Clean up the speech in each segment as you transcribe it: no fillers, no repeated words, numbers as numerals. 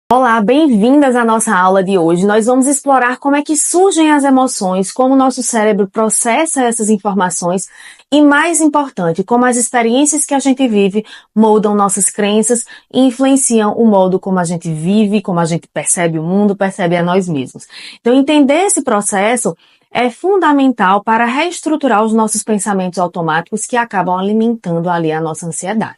Olá, bem-vindas à nossa aula de hoje. Nós vamos explorar como é que surgem as emoções, como o nosso cérebro processa essas informações e, mais importante, como as experiências que a gente vive moldam nossas crenças e influenciam o modo como a gente vive, como a gente percebe o mundo, percebe a nós mesmos. Então, entender esse processo é fundamental para reestruturar os nossos pensamentos automáticos que acabam alimentando ali a nossa ansiedade.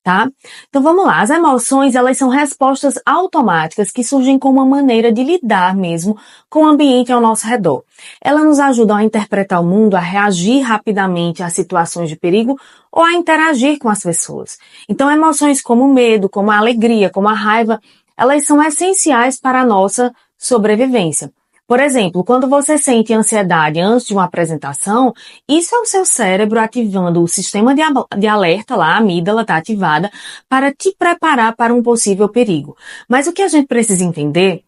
Tá? Então vamos lá, as emoções, elas são respostas automáticas que surgem como uma maneira de lidar mesmo com o ambiente ao nosso redor. Elas nos ajudam a interpretar o mundo, a reagir rapidamente a situações de perigo ou a interagir com as pessoas. Então emoções como o medo, como a alegria, como a raiva, elas são essenciais para a nossa sobrevivência. Por exemplo, quando você sente ansiedade antes de uma apresentação, isso é o seu cérebro ativando o sistema de alerta lá, a amígdala está ativada, para te preparar para um possível perigo. Mas o que a gente precisa entender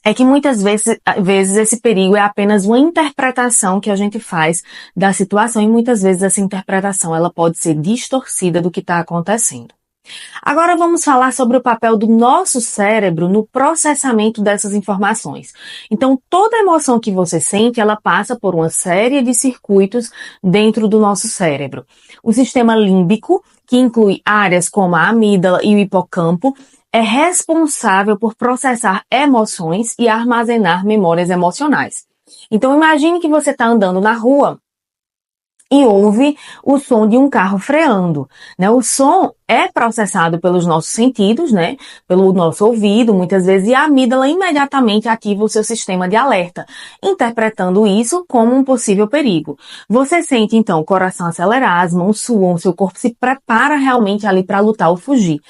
é que muitas vezes esse perigo é apenas uma interpretação que a gente faz da situação e muitas vezes essa interpretação ela pode ser distorcida do que está acontecendo. Agora vamos falar sobre o papel do nosso cérebro no processamento dessas informações. Então, toda emoção que você sente, ela passa por uma série de circuitos dentro do nosso cérebro. O sistema límbico, que inclui áreas como a amígdala e o hipocampo, é responsável por processar emoções e armazenar memórias emocionais. Então, imagine que você está andando na rua e ouve o som de um carro freando, né? O som é processado pelos nossos sentidos, né? Pelo nosso ouvido, muitas vezes, e a amígdala imediatamente ativa o seu sistema de alerta, interpretando isso como um possível perigo. Você sente, então, o coração acelerar, as mãos suam, o seu corpo se prepara realmente ali para lutar ou fugir.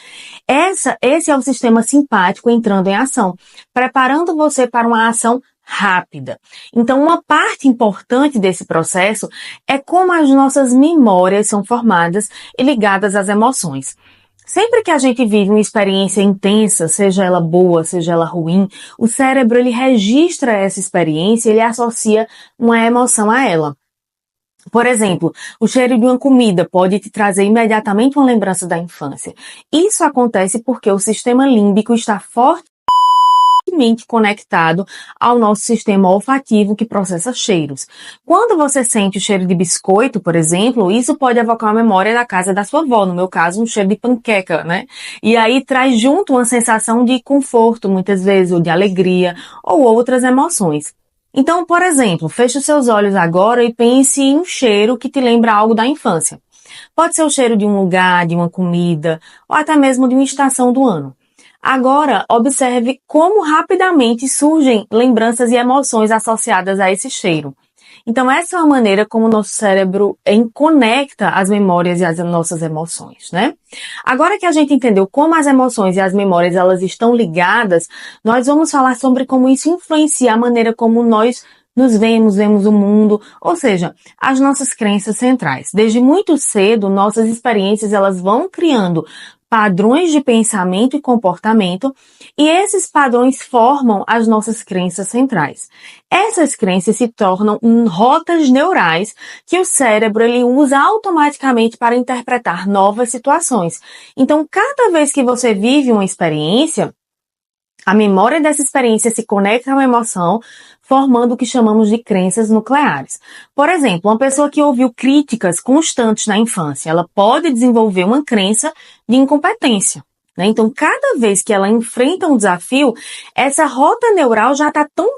Esse é o sistema simpático entrando em ação, preparando você para uma ação rápida. Então, uma parte importante desse processo é como as nossas memórias são formadas e ligadas às emoções. Sempre que a gente vive uma experiência intensa, seja ela boa, seja ela ruim, o cérebro ele registra essa experiência e ele associa uma emoção a ela. Por exemplo, o cheiro de uma comida pode te trazer imediatamente uma lembrança da infância. Isso acontece porque o sistema límbico está fortemente conectado ao nosso sistema olfativo que processa cheiros. Quando você sente o cheiro de biscoito, por exemplo, isso pode evocar uma memória da casa da sua avó, no meu caso, um cheiro de panqueca, né? E aí traz junto uma sensação de conforto, muitas vezes, ou de alegria, ou outras emoções. Então, por exemplo, feche os seus olhos agora e pense em um cheiro que te lembra algo da infância. Pode ser o cheiro de um lugar, de uma comida, ou até mesmo de uma estação do ano. Agora, observe como rapidamente surgem lembranças e emoções associadas a esse cheiro. Então, essa é uma maneira como o nosso cérebro conecta as memórias e as nossas emoções, né? Agora que a gente entendeu como as emoções e as memórias elas estão ligadas, nós vamos falar sobre como isso influencia a maneira como nós nos vemos o mundo, ou seja, as nossas crenças centrais. Desde muito cedo, nossas experiências elas vão criando padrões de pensamento e comportamento, e esses padrões formam as nossas crenças centrais. Essas crenças se tornam rotas neurais que o cérebro ele usa automaticamente para interpretar novas situações. Então, cada vez que você vive uma experiência, a memória dessa experiência se conecta a uma emoção, formando o que chamamos de crenças nucleares. Por exemplo, uma pessoa que ouviu críticas constantes na infância, ela pode desenvolver uma crença de incompetência, né? Então, cada vez que ela enfrenta um desafio, essa rota neural já está tão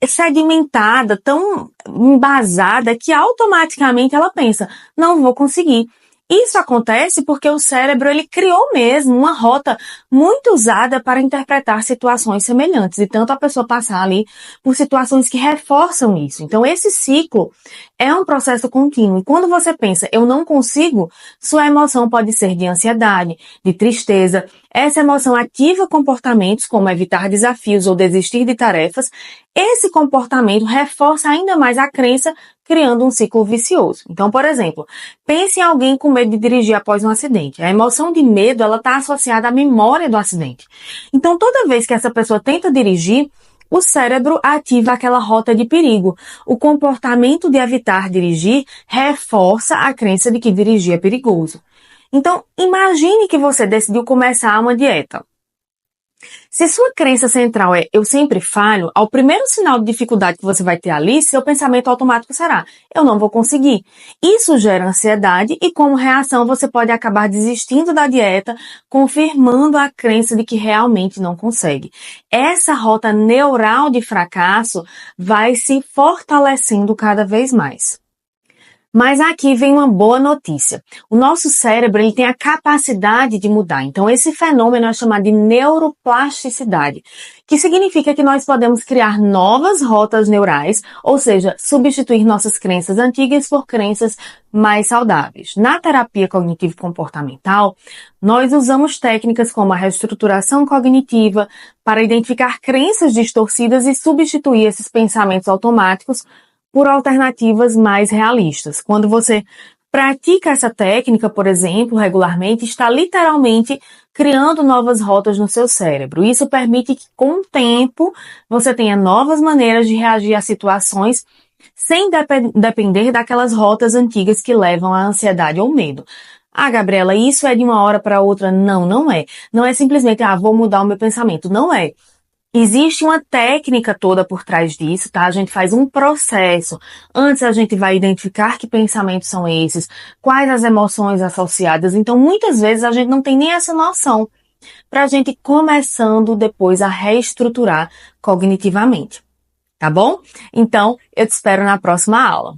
sedimentada, tão embasada, que automaticamente ela pensa, não vou conseguir. Isso acontece porque o cérebro ele criou mesmo uma rota muito usada para interpretar situações semelhantes e tanto a pessoa passar ali por situações que reforçam isso. Então esse ciclo é um processo contínuo e quando você pensa eu não consigo, sua emoção pode ser de ansiedade, de tristeza. Essa emoção ativa comportamentos como evitar desafios ou desistir de tarefas. Esse comportamento reforça ainda mais a crença, criando um ciclo vicioso. Então, por exemplo, pense em alguém com medo de dirigir após um acidente. A emoção de medo, ela está associada à memória do acidente. Então, toda vez que essa pessoa tenta dirigir, o cérebro ativa aquela rota de perigo. O comportamento de evitar dirigir reforça a crença de que dirigir é perigoso. Então, imagine que você decidiu começar uma dieta. Se sua crença central é eu sempre falho, ao primeiro sinal de dificuldade que você vai ter ali, seu pensamento automático será eu não vou conseguir. Isso gera ansiedade e como reação você pode acabar desistindo da dieta, confirmando a crença de que realmente não consegue. Essa rota neural de fracasso vai se fortalecendo cada vez mais. Mas aqui vem uma boa notícia. O nosso cérebro ele tem a capacidade de mudar. Então, esse fenômeno é chamado de neuroplasticidade, que significa que nós podemos criar novas rotas neurais, ou seja, substituir nossas crenças antigas por crenças mais saudáveis. Na terapia cognitivo-comportamental, nós usamos técnicas como a reestruturação cognitiva para identificar crenças distorcidas e substituir esses pensamentos automáticos por alternativas mais realistas. Quando você pratica essa técnica, por exemplo, regularmente, está literalmente criando novas rotas no seu cérebro. Isso permite que, com o tempo, você tenha novas maneiras de reagir a situações sem depender daquelas rotas antigas que levam à ansiedade ou medo. Ah, Gabriela, isso é de uma hora para outra? Não, não é. Não é simplesmente, vou mudar o meu pensamento. Não é. Existe uma técnica toda por trás disso, tá? A gente faz um processo. Antes a gente vai identificar que pensamentos são esses, quais as emoções associadas. Então, muitas vezes a gente não tem nem essa noção para a gente começando depois a reestruturar cognitivamente, tá bom? Então, eu te espero na próxima aula.